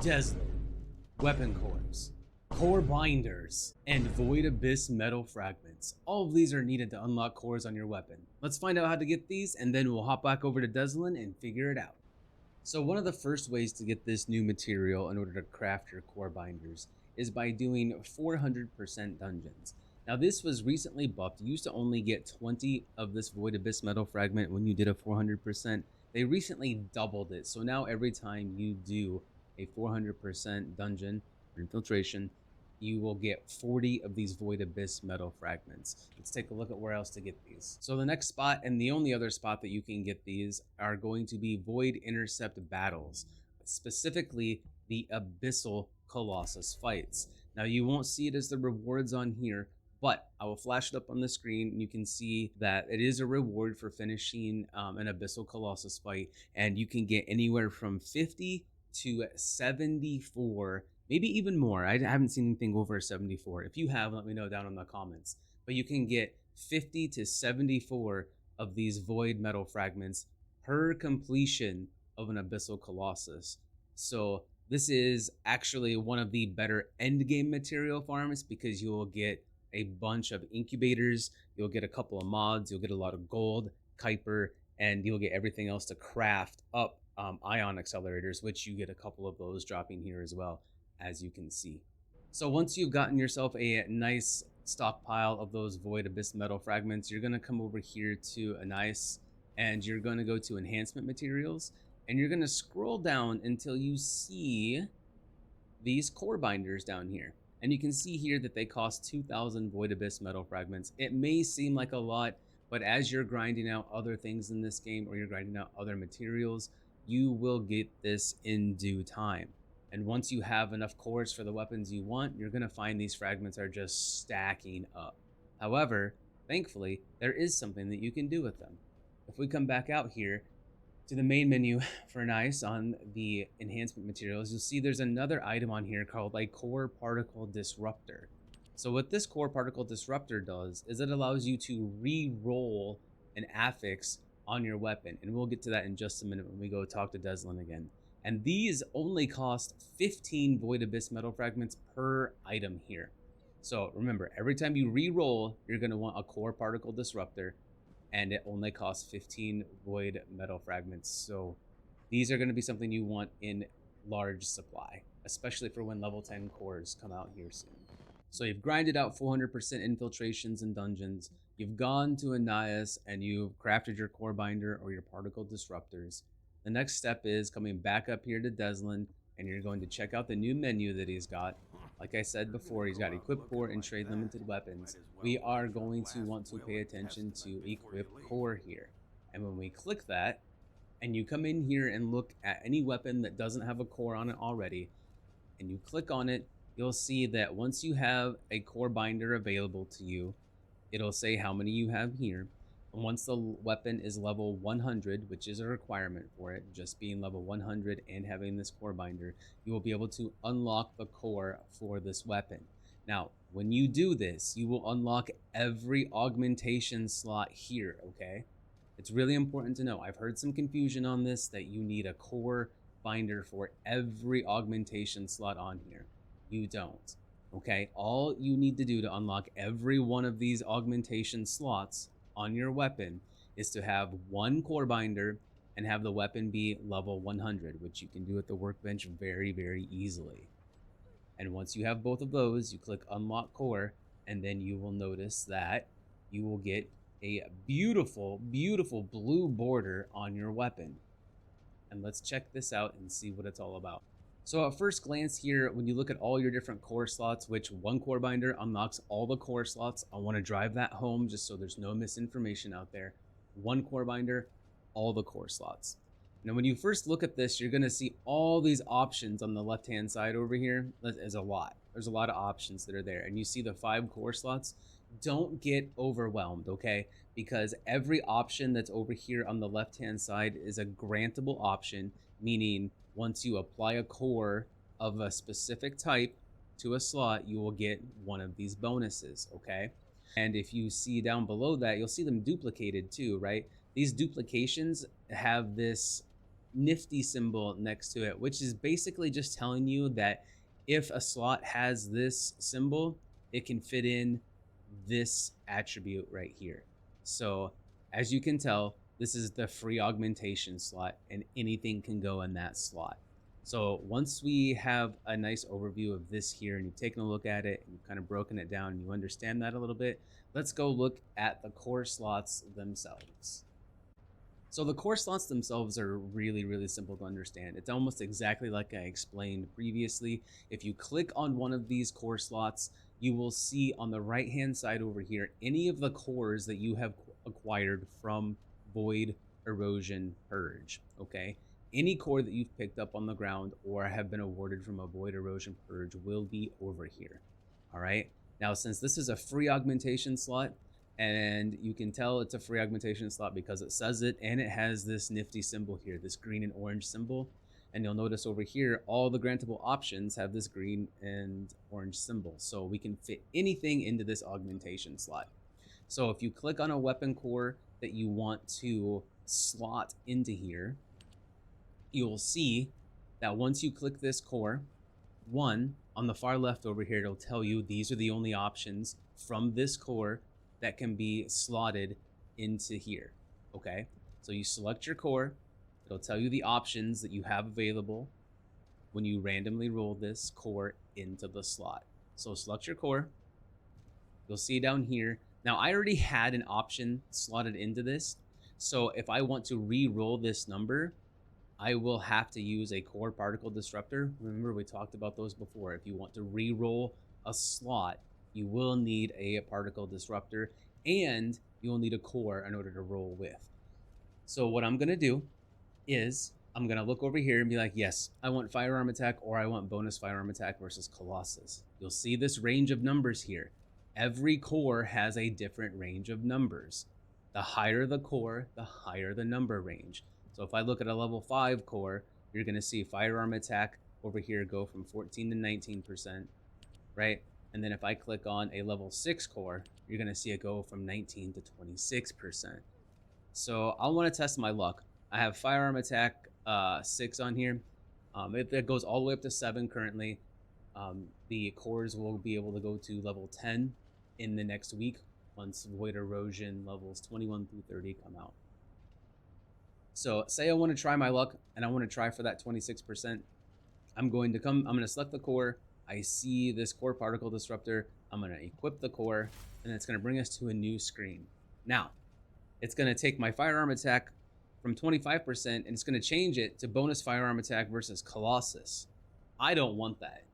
Deslin, weapon cores, core binders, and void abyss metal fragments. All of these are needed to unlock cores on your weapon. Let's find out how to get these, and then we'll hop back over to Deslin and figure it out. So one of the first ways to get this new material in order to craft your core binders is by doing 400% dungeons. Now this was recently buffed. You used to only get 20 of this void abyss metal fragment when you did a 400%. They recently doubled it, so now every time you do a 400% dungeon or infiltration, you will get 40 of these void abyss metal fragments. Let's take a look at where else to get these. So the next spot, and the only other spot that you can get these, are going to be void intercept battles, specifically the Abyssal Colossus fights. Now you won't see it as the rewards on here, but I will flash it up on the screen and you can see that it is a reward for finishing an Abyssal Colossus fight, and you can get anywhere from 50 to 74, maybe even more. I haven't seen anything over 74. If you have, let me know down in the comments. But you can get 50 to 74 of these void metal fragments per completion of an Abyssal Colossus. So this is actually one of the better end game material farms because you will get a bunch of incubators, you'll get a couple of mods, you'll get a lot of gold, Kuiper, and you'll get everything else to craft up ion accelerators, which you get a couple of those dropping here as well, as you can see. So once you've gotten yourself a nice stockpile of those void abyss metal fragments, you're going to come over here to Anais, and you're going to go to enhancement materials, and you're going to scroll down until you see these core binders down here. And you can see here that they cost 2,000 void abyss metal fragments. It may seem like a lot, but as you're grinding out other things in this game, or you're grinding out other materials, you will get this in due time. And once you have enough cores for the weapons you want, you're going to find these fragments are just stacking up. However, thankfully, there is something that you can do with them. If we come back out here to the main menu for Nice on the enhancement materials, you'll see there's another item on here called a core particle disruptor. So what this core particle disruptor does is it allows you to re-roll an affix on your weapon, and we'll get to that in just a minute when we go talk to Deslin again. And these only cost 15 void abyss metal fragments per item here. So remember, every time you re-roll, you're going to want a core particle disruptor, and it only costs 15 void metal fragments. So these are going to be something you want in large supply, especially for when level 10 cores come out here soon. So you've grinded out 400% infiltrations and dungeons, you've gone to Anais, and you've crafted your core binder or your particle disruptors. The next step is coming back up here to Deslin, and you're going to check out the new menu that he's got. Like I said before, he's got equip core and trade limited weapons. We are going to want to pay attention to equip core here. And when we click that, and you come in here and look at any weapon that doesn't have a core on it already, and you click on it, you'll see that once you have a core binder available to you, it'll say how many you have here. And once the weapon is level 100, which is a requirement for it, just being level 100 and having this core binder, you will be able to unlock the core for this weapon. Now, when you do this, you will unlock every augmentation slot here, okay? It's really important to know. I've heard some confusion on this, that you need a core binder for every augmentation slot on here. You don't, okay? All you need to do to unlock every one of these augmentation slots on your weapon is to have one core binder and have the weapon be level 100, which you can do at the workbench very, very easily. And once you have both of those, you click unlock core, and then you will notice that you will get a beautiful, beautiful blue border on your weapon. And let's check this out and see what it's all about. So at first glance here, when you look at all your different core slots, which one core binder unlocks all the core slots, I want to drive that home just so there's no misinformation out there. One core binder, all the core slots. Now when you first look at this, you're going to see all these options on the left hand side over here. There's a lot of options that are there, and you see the 5 core slots. Don't get overwhelmed, okay? Because every option that's over here on the left hand side is a grantable option, meaning once you apply a core of a specific type to a slot, you will get one of these bonuses, okay? And if you see down below that, you'll see them duplicated too, right? These duplications have this nifty symbol next to it, which is basically just telling you that if a slot has this symbol, it can fit in this attribute right here. So as you can tell, this is the free augmentation slot, and anything can go in that slot. So once we have a nice overview of this here, and you've taken a look at it and you've kind of broken it down and you understand that a little bit, let's go look at the core slots themselves. So the core slots themselves are really, really simple to understand. It's almost exactly like I explained previously. If you click on one of these core slots, you will see on the right hand side over here any of the cores that you have acquired from Void, Erosion, Purge. Okay, any core that you've picked up on the ground or have been awarded from a Void, Erosion, Purge will be over here. All right, now since this is a free augmentation slot, and you can tell it's a free augmentation slot because it says it, and it has this nifty symbol here, this green and orange symbol. And you'll notice over here, all the grantable options have this green and orange symbol. So we can fit anything into this augmentation slot. So if you click on a weapon core that you want to slot into here, you'll see that once you click this core, on the far left over here, it'll tell you these are the only options from this core that can be slotted into here. Okay, so you select your core, it'll tell you the options that you have available when you randomly roll this core into the slot. So select your core, you'll see down here. Now I already had an option slotted into this, so if I want to re-roll this number, I will have to use a core particle disruptor. Remember, we talked about those before. If you want to re-roll a slot, you will need a particle disruptor, and you will need a core in order to roll with. So what I'm gonna do is I'm gonna look over here and be like, yes, I want firearm attack, or I want bonus firearm attack versus Colossus. You'll see this range of numbers here. Every core has a different range of numbers. The higher the core, the higher the number range. So if I look at a level 5 core, you're gonna see firearm attack over here go from 14 to 19%, right? And then if I click on a level 6 core, you're gonna see it go from 19 to 26%. So I wanna test my luck. I have firearm attack 6 on here. It goes all the way up to 7 currently. The cores will be able to go to level 10 in the next week once Void Erosion levels 21 through 30 come out. So say I want to try my luck and I want to try for that 26%. I'm going to select the core. I see this core particle disruptor. I'm going to equip the core, and it's going to bring us to a new screen. Now, it's going to take my firearm attack from 25% and it's going to change it to bonus firearm attack versus Colossus. I don't want that.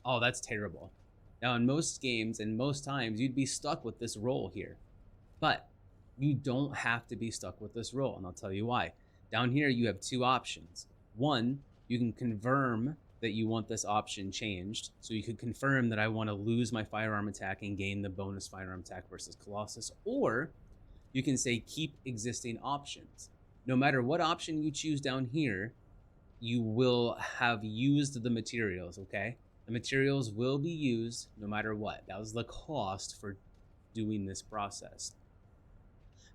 Oh, that's terrible. Now, in most games and most times, you'd be stuck with this roll here. But you don't have to be stuck with this roll, and I'll tell you why. Down here, you have two options. One, you can confirm that you want this option changed. So you could confirm that I want to lose my firearm attack and gain the bonus firearm attack versus Colossus. Or you can say keep existing options. No matter what option you choose down here, you will have used the materials, okay? The materials will be used no matter what. That was the cost for doing this process.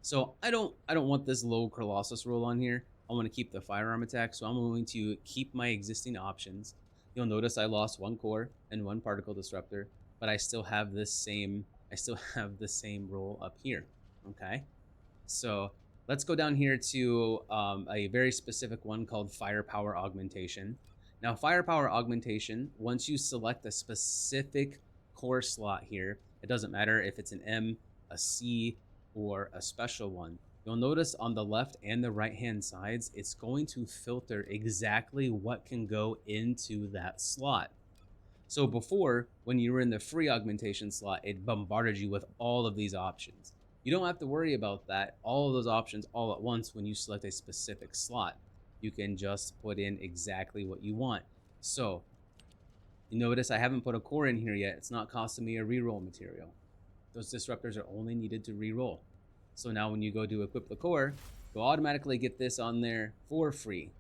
So I don't want this low Colossus roll on here. I want to keep the firearm attack, so I'm going to keep my existing options. You'll notice I lost one core and one particle disruptor, but I still have the same roll up here. Okay, so let's go down here to a very specific one called firepower augmentation. Now, firepower augmentation, once you select a specific core slot here, it doesn't matter if it's an M, a C, or a special one. You'll notice on the left and the right hand sides, it's going to filter exactly what can go into that slot. So before, when you were in the free augmentation slot, it bombarded you with all of these options. You don't have to worry about that, all of those options all at once when you select a specific slot. You can just put in exactly what you want. So you notice I haven't put a core in here yet. It's not costing me a reroll material. Those disruptors are only needed to reroll. So now when you go to equip the core, you'll automatically get this on there for free.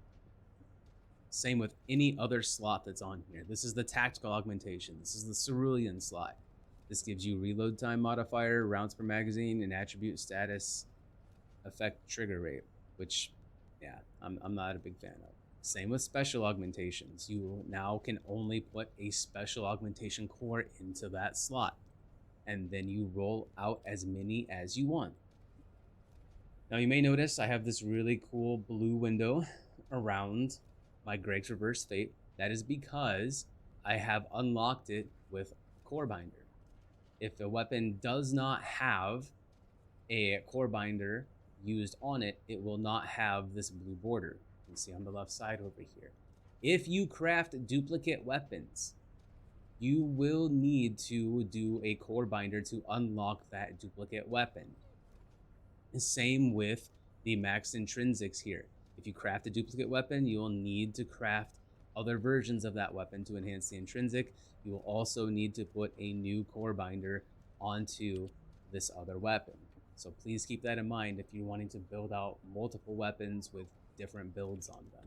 Same with any other slot that's on here. This is the tactical augmentation. This is the cerulean slot. This gives you reload time modifier, rounds per magazine, and attribute status effect trigger rate, which, yeah, I'm not a big fan of. Same with special augmentations. You now can only put a special augmentation core into that slot, and then you roll out as many as you want. Now you may notice I have this really cool blue window around my Greg's Reverse Fate. That is because I have unlocked it with Core Binder. If the weapon does not have a Core Binder used on it, it will not have this blue border. You can see on the left side over here. If you craft duplicate weapons, you will need to do a Core Binder to unlock that duplicate weapon. Same with the max intrinsics here. If you craft a duplicate weapon, you will need to craft other versions of that weapon to enhance the intrinsic. You will also need to put a new core binder onto this other weapon. So please keep that in mind if you're wanting to build out multiple weapons with different builds on them.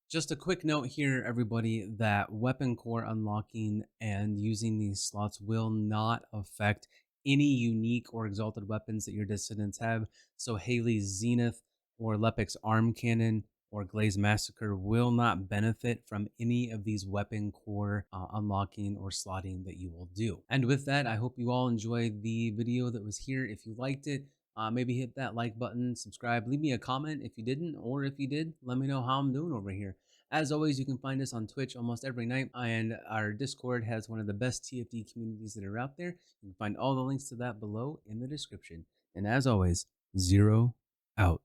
Just a quick note here, everybody, that weapon core unlocking and using these slots will not affect any unique or exalted weapons that your descendants have. So Haley's Zenith or Lepek's Arm Cannon or Glaze Massacre will not benefit from any of these weapon core unlocking or slotting that you will do. And with that, I hope you all enjoyed the video that was here. If you liked it, maybe hit that like button, subscribe, leave me a comment if you didn't, or if you did, let me know how I'm doing over here. As always, you can find us on Twitch almost every night, and our Discord has one of the best TFD communities that are out there. You can find all the links to that below in the description. And as always, Zero out.